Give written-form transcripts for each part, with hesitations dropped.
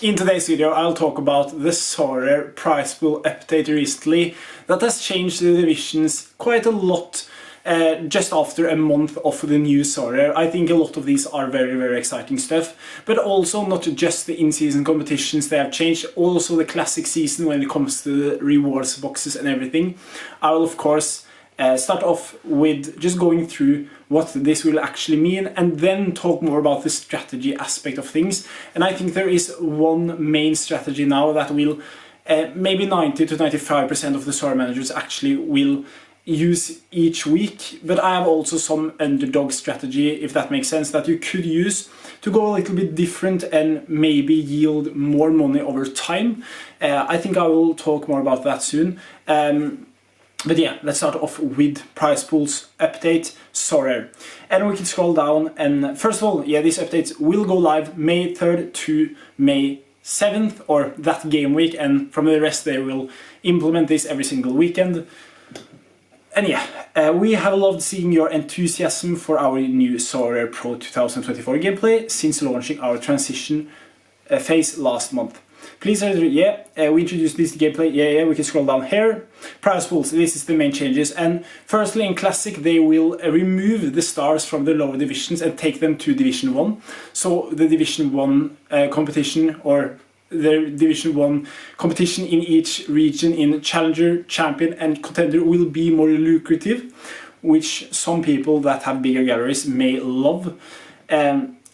In today's video I'll talk about the Sorare Prizepool update recently that has changed the divisions quite a lot just after a month of the new Sorare. I think a lot of these are very exciting stuff, but also not just the in-season competitions they have changed, also the classic season when it comes to the rewards boxes and everything. I will of course start off with just going through what this will actually mean and then talk more about the strategy aspect of things. And I think there is one main strategy now that will maybe 90 to 95% of the Sorare managers actually will use each week, but I have also some underdog strategy, if that makes sense, that you could use to go a little bit different and maybe yield more money over time. I think I will talk more about that soon. But yeah, let's start off with Prizepool's update, Sorare. And we can scroll down, and first of all, yeah, these updates will go live May 3rd to May 7th, or that game week, and from the rest they will implement this every single weekend. And yeah, we have loved seeing your enthusiasm for our new Sorare Pro 2024 gameplay since launching our transition phase last month. Please, we introduced this gameplay, we can scroll down here. Prizepools, this is the main changes, and firstly in Classic they will remove the stars from the lower divisions and take them to Division 1. So the Division 1 competition, or the Division 1 competition in each region in Challenger, Champion and Contender will be more lucrative, which some people that have bigger galleries may love.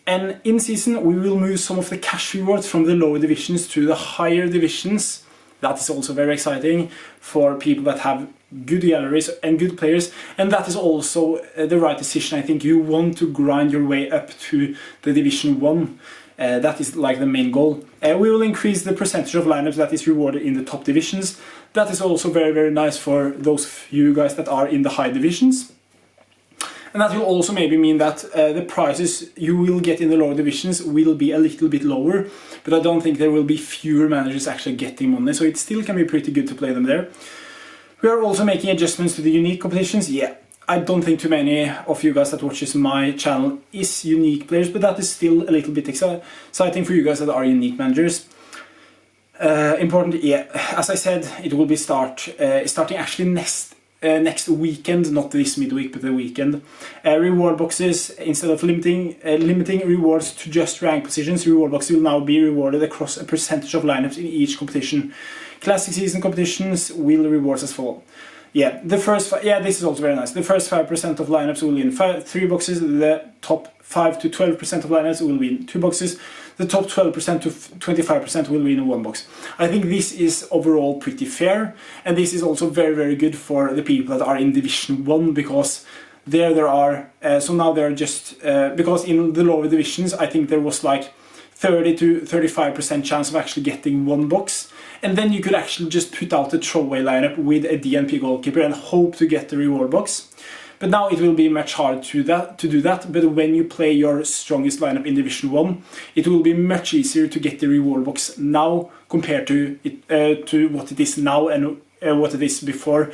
And in season we will move some of the cash rewards from the lower divisions to the higher divisions. That is also very exciting for people that have good galleries and good players, and that is also the right decision. I think you want to grind your way up to the Division 1. That is like the main goal. We will increase the percentage of lineups that is rewarded in the top divisions. That is also very nice for those few guys that are in the high divisions. And that will also maybe mean that the prices you will get in the lower divisions will be a little bit lower, but I don't think there will be fewer managers actually getting money, so it still can be pretty good to play them there. We are also making adjustments to the unique competitions. Yeah, I don't think too many of you guys that watches my channel is unique players, but that is still a little bit exciting for you guys that are unique managers. Important, yeah, as I said, it will be starting actually next weekend, not this midweek, but the weekend. Reward boxes, instead of limiting rewards to just rank positions, reward boxes will now be rewarded across a percentage of lineups in each competition. Classic season competitions will rewards as follow. Yeah, this is also very nice. The first 5% of lineups will win 3 boxes, the top 5 to 12% of lineups will win 2 boxes, the top 12% to 25% will win 1 box. I think this is overall pretty fair, and this is also very good for the people that are in Division 1, because there are, so now there are just, because in the lower divisions I think there was like 30 to 35% chance of actually getting 1 box, and then you could actually just put out a throwaway lineup with a DNP goalkeeper and hope to get the reward box. But now it will be much harder to do that, but when you play your strongest lineup in Division 1, it will be much easier to get the reward box now compared to what it is now and what it is before,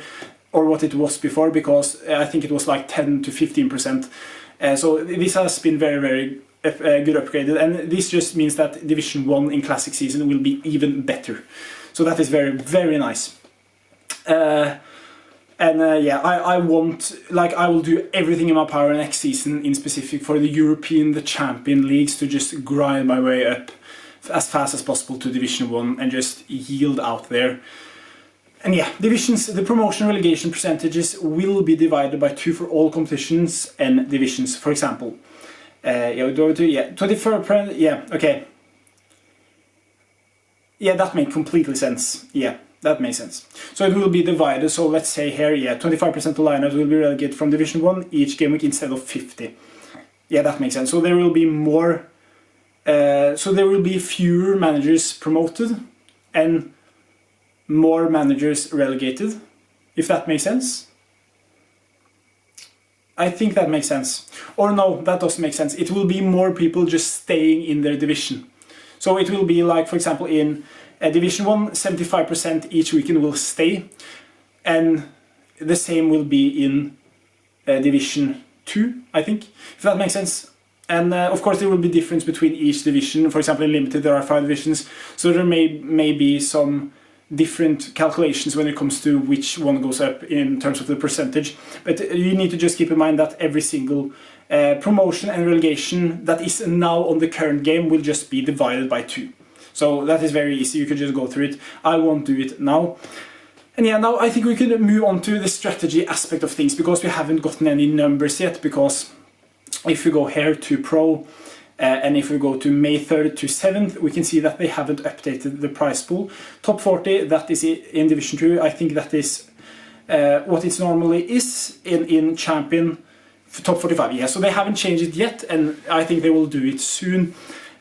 or what it was before, because I think it was like 10 to 15%. So this has been very good upgraded, and this just means that Division 1 in Classic season will be even better. So that is very nice. Yeah, I will do everything in my power next season, in specific for the European, the Champion leagues, to just grind my way up as fast as possible to Division 1 and just yield out there. And yeah, divisions, the promotion relegation percentages will be divided by 2 for all competitions and divisions. For example, 24%, yeah, okay. Yeah, that makes completely sense. Yeah, that makes sense. So it will be divided, so let's say here, yeah, 25% of lineups will be relegated from Division 1 each game week instead of 50. Yeah, that makes sense. So there will be more, so there will be fewer managers promoted and more managers relegated, if that makes sense. I think that makes sense. Or no, that doesn't make sense. It will be more people just staying in their division. So it will be like, for example, in Division 1, 75% each weekend will stay, and the same will be in Division 2, I think, if that makes sense. And of course there will be difference between each division. For example, in Limited there are 5 divisions, so there may be some different calculations when it comes to which one goes up in terms of the percentage. But you need to just keep in mind that every single promotion and relegation that is now on the current game will just be divided by 2. So that is very easy, you can just go through it. I won't do it now. And yeah, now I think we can move on to the strategy aspect of things, because we haven't gotten any numbers yet. Because if we go here to Pro, and if we go to May 3rd to 7th, we can see that they haven't updated the prize pool. Top 40, that is in Division 2. I think that is what it normally is in Champion. Top 45, yeah, so they haven't changed it yet, and I think they will do it soon.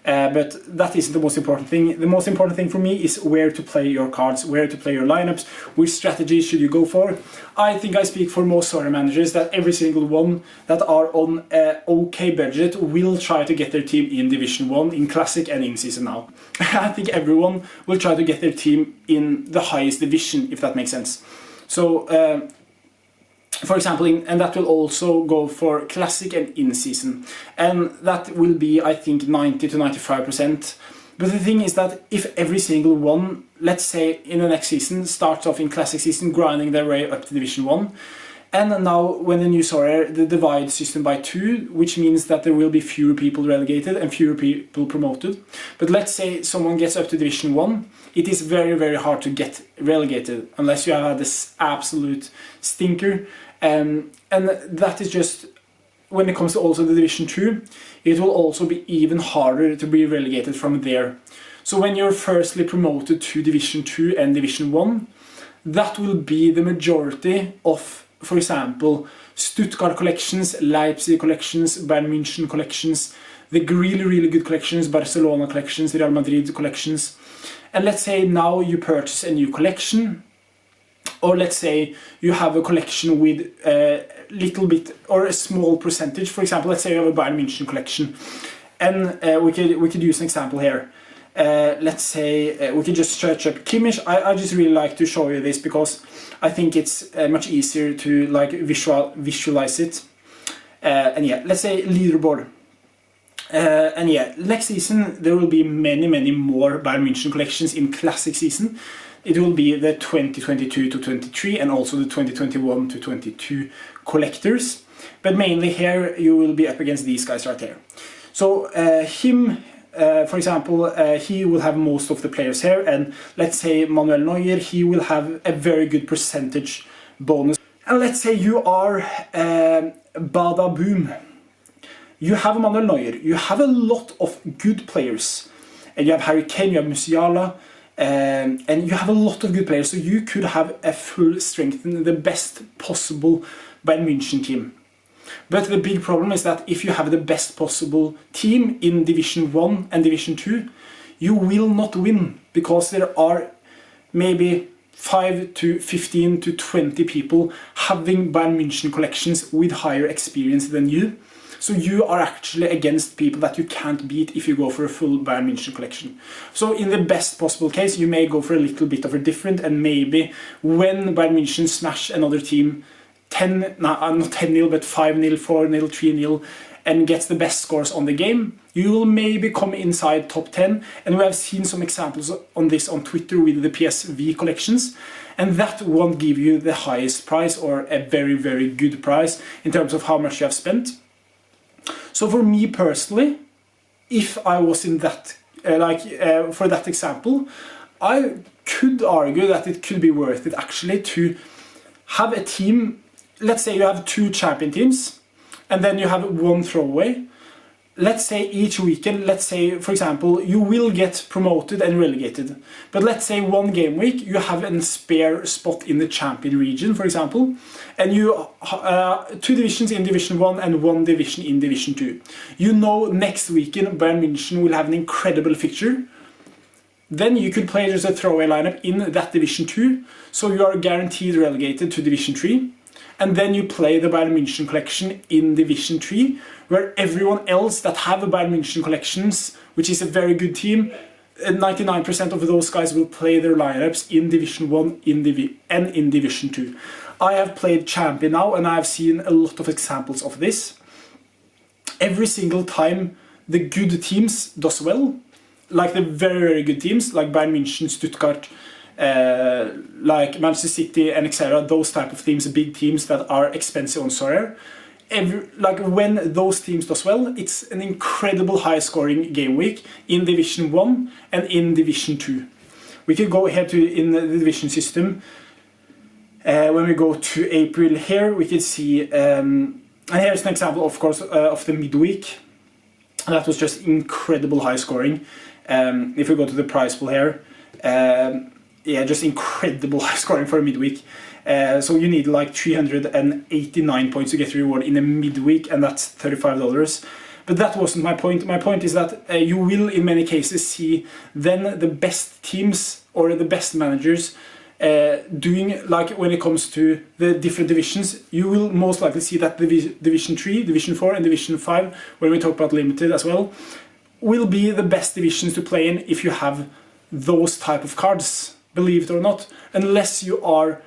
But that isn't the most important thing. The most important thing for me is where to play your cards, where to play your lineups, which strategy should you go for. I think I speak for most Sorare managers that every single one that are on an okay budget will try to get their team in Division 1, in Classic and in Season now. I think everyone will try to get their team in the highest division, if that makes sense. So, for example, and that will also go for Classic and in-season. And that will be, I think, 90 to 95%. But the thing is that if every single one, let's say in the next season, starts off in Classic season, grinding their way up to Division 1, and now when the new Sorare, the divide system by 2, which means that there will be fewer people relegated and fewer people promoted. But let's say someone gets up to Division 1, it is very, very hard to get relegated unless you have had this absolute stinker. And that is just, when it comes to also the Division 2, it will also be even harder to be relegated from there. So when you're firstly promoted to Division 2 and Division 1, that will be the majority of, for example, Stuttgart collections, Leipzig collections, Bayern München collections, the really, really good collections, Barcelona collections, Real Madrid collections. And let's say now you purchase a new collection, or let's say you have a collection with a little bit or a small percentage. For example, let's say you have a Bayern München collection, and we could use an example here. Let's say we could just search up Kimmich. I just really like to show you this because I think it's much easier to like visualize it. And yeah, let's say leaderboard. And yeah, next season there will be many more Bayern München collections in Classic season. It will be the 2022 to 23 and also the 2021 to 22 collectors. But mainly here you will be up against these guys right here. So for example, he will have most of the players here, and let's say Manuel Neuer, he will have a very good percentage bonus. And let's say you are Bada Boom. You have Manuel Neuer, you have a lot of good players, and you have Harry Kane, you have Musiala, and you have a lot of good players, so you could have a full strength in the best possible Bayern München team. But the big problem is that if you have the best possible team in Division 1 and Division 2, you will not win, because there are maybe 5 to 15 to 20 people having Bayern München collections with higher experience than you. So you are actually against people that you can't beat if you go for a full Bayern München collection. So in the best possible case, you may go for a little bit of a different, and maybe when Bayern München smash another team not 10-0, but 5-0, 4-0, 3-0, and gets the best scores on the game, you will maybe come inside top 10. And we have seen some examples on this on Twitter with the PSV collections, and that won't give you the highest price or a very, very good price in terms of how much you have spent. So for me personally, if I was in that, for that example, I could argue that it could be worth it actually to have a team. Let's say you have 2 champion teams, and then you have 1 throwaway. Let's say each weekend, let's say for example, you will get promoted and relegated. But let's say 1 game week, you have a spare spot in the champion region, for example, and you 2 divisions in Division 1 and 1 division in Division 2. You know next weekend Bayern München will have an incredible fixture. Then you could play just a throwaway lineup in that Division 2, so you are guaranteed relegated to Division 3. And then you play the Bayern München collection in Division 3, where everyone else that have a Bayern München collections, which is a very good team, 99% of those guys will play their lineups in Division 1 and in Division 2. I have played Champion now, and I have seen a lot of examples of this. every single time the good teams does well, like the very, very good teams, like Bayern München, Stuttgart, like Manchester City and etc., those type of teams, big teams that are expensive on Sorare, like when those teams does well, it's an incredible high scoring game week in Division 1 and in Division 2. We could go here to in the division system. When we go to April here, we can see, and here's an example, of course, of the midweek. That was just incredible high scoring. If we go to the Prizepool here, yeah, just incredible high scoring for a midweek. So you need like 389 points to get the reward in a midweek, and that's $35. But that wasn't my point. My point is that you will, in many cases, see then the best teams or the best managers doing, like when it comes to the different divisions, you will most likely see that Division 3, Division 4 and Division 5, when we talk about limited as well, will be the best divisions to play in if you have those type of cards, believe it or not, unless you are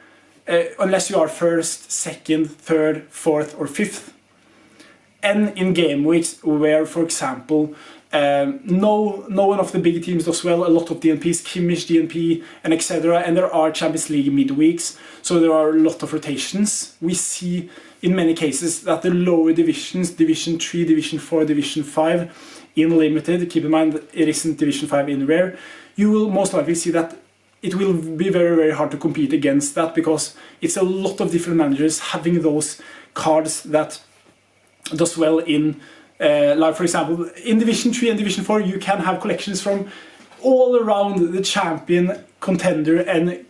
first, second, third, fourth or fifth. And in game weeks where, for example, no one of the big teams does well, a lot of DNPs, Kimmich, DNP, and etc. And there are Champions League midweeks, so there are a lot of rotations. We see in many cases that the lower divisions, Division 3, Division 4, Division 5, in limited, keep in mind it isn't Division 5 in rare, you will most likely see that it will be very, very hard to compete against that, because it's a lot of different managers having those cards that does well in, like for example, in Division 3 and Division 4, you can have collections from all around the champion, contender and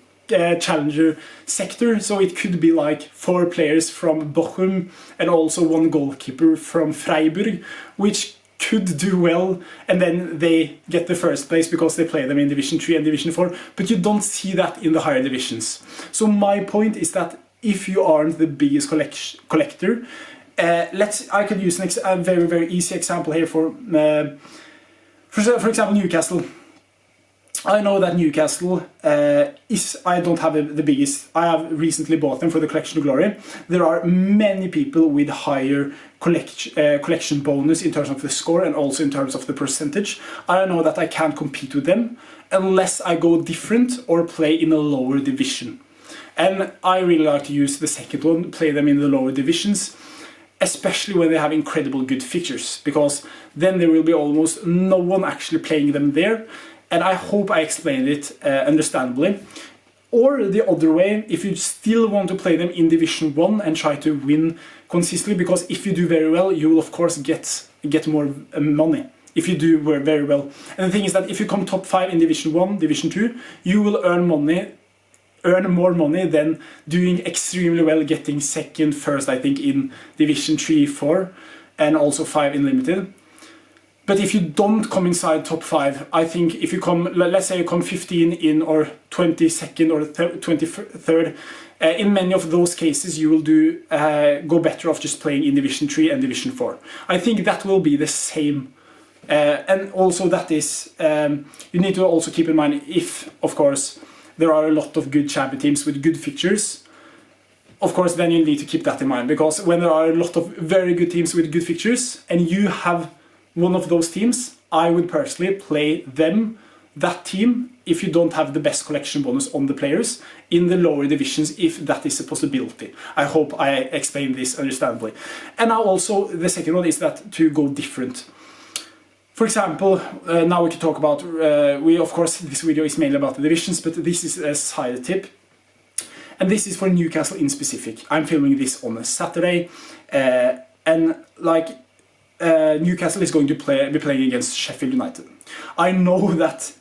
challenger sector. So it could be like 4 players from Bochum and also 1 goalkeeper from Freiburg, which could do well, and then they get the first place because they play them in Division 3 and Division 4, but you don't see that in the higher divisions. So my point is that if you aren't the biggest collector, I could use a very, very easy example here for example, Newcastle. I know that Newcastle I don't have the biggest. I have recently bought them for the Collection of Glory. There are many people with higher collection bonus in terms of the score and also in terms of the percentage. I know that I can't compete with them unless I go different or play in a lower division. And I really like to use the second one, play them in the lower divisions, especially when they have incredible good fixtures, because then there will be almost no one actually playing them there. And I hope I explained it understandably. Or the other way, if you still want to play them in Division 1 and try to win consistently, because if you do very well, you will of course get more money if you do very well. And the thing is that if you come top 5 in Division 1, Division 2, you will earn more money than doing extremely well, getting second, first, I think, in Division 3, 4, and also 5 in limited. But if you don't come inside top 5, I think if you come, let's say you come 15 in or 22nd or 23rd, in many of those cases you will go better off just playing in Division 3 and Division 4. I think that will be the same. And also that is, you need to also keep in mind if, of course, there are a lot of good champion teams with good fixtures. Of course, then you need to keep that in mind, because when there are a lot of very good teams with good fixtures and you have one of those teams, I would personally play that team, if you don't have the best collection bonus on the players, in the lower divisions, if that is a possibility. I hope I explained this understandably. And now also, the second one is that to go different. For example, now we can talk about, of course, this video is mainly about the divisions, but this is a side tip. And this is for Newcastle in specific. I'm filming this on a Saturday, and like, Newcastle is going to be playing against Sheffield United. I know that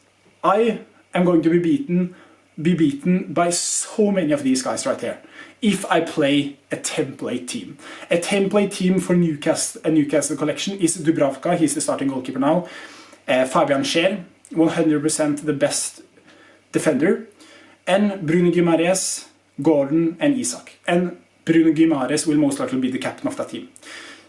I am going to be beaten by so many of these guys right here if I play a template team. A template team for Newcastle collection is Dubravka, he's the starting goalkeeper now. Fabian Schär, 100% the best defender. And Bruno Guimaraes, Gordon and Isak. And Bruno Guimaraes will most likely be the captain of that team.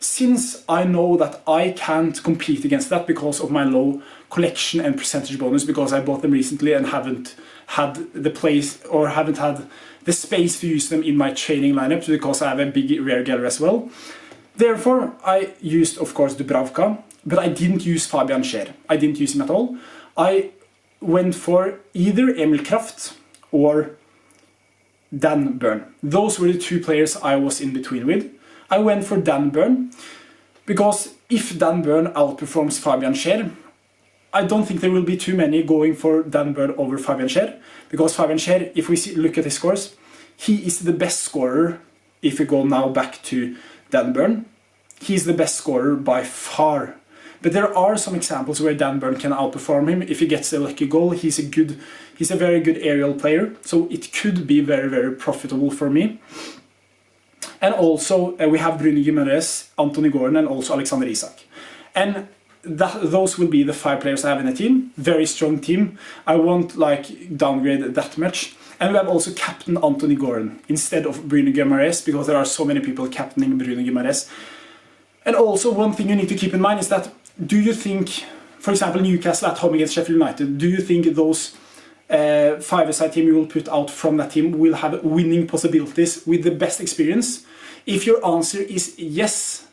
Since I know that I can't compete against that because of my low collection and percentage bonus, because I bought them recently and haven't had the place or haven't had the space to use them in my training lineup, because I have a big rare gallery as well, Therefore, I used, of course, Dubravka, but I didn't use Fabian Schär. I didn't use him at all. I went for either Emil Kraft or Dan Burn. Those were the two players I was in between with. I went for Dan Burn because if Dan Burn outperforms Fabian Schär, I don't think there will be too many going for Dan Burn over Fabian Schär, because Fabian Schär, if we look at his scores, he is the best scorer. If we go now back to Dan Burn, he's the best scorer by far. But there are some examples where Dan Burn can outperform him. If he gets a lucky goal, he's a very good aerial player, so it could be very, very profitable for me. And also we have Bruno Guimaraes, Anthony Gordon, and also Alexander Isak. And those will be the 5 players I have in a team. Very strong team. I won't like downgrade that much. And we have also captain Anthony Gordon instead of Bruno Guimaraes, because there are so many people captaining Bruno Guimaraes. And also one thing you need to keep in mind is that, do you think, for example, Newcastle at home against Sheffield United, do you think those 5-a-side team you will put out from that team will have winning possibilities with the best experience? If your answer is yes,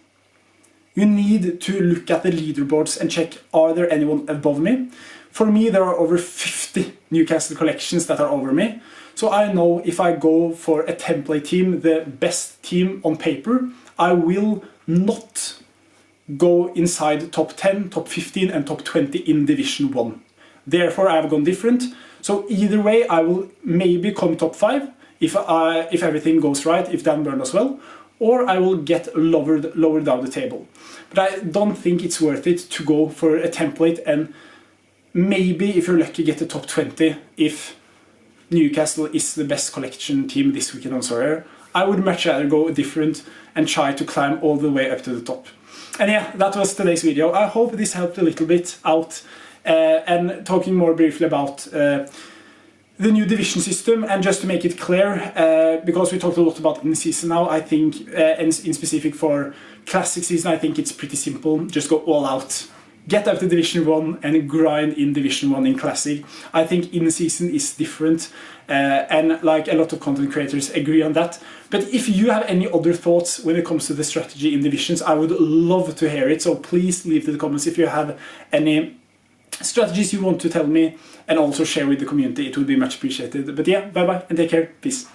you need to look at the leaderboards and check, are there anyone above me? For me, there are over 50 Newcastle collections that are over me. So I know if I go for a template team, the best team on paper, I will not go inside top 10, top 15 and top 20 in Division 1. Therefore, I have gone different. So either way, I will maybe come top 5 if everything goes right, if Dan Burn as well, or I will get lower down the table. But I don't think it's worth it to go for a template and maybe, if you're lucky, get the top 20 if Newcastle is the best collection team this weekend on Sorare. I would much rather go different and try to climb all the way up to the top. And yeah, that was today's video. I hope this helped a little bit out, and talking more briefly about the new division system. And just to make it clear, because we talked a lot about in-season now, I think, in specific for Classic season, I think it's pretty simple. Just go all out. Get up to Division 1 and grind in Division 1 in Classic. I think in-season is different, and like a lot of content creators agree on that. But if you have any other thoughts when it comes to the strategy in divisions, I would love to hear it. So please leave in the comments if you have any strategies you want to tell me, and also share with the community. It would be much appreciated. But yeah, bye bye and take care. Peace.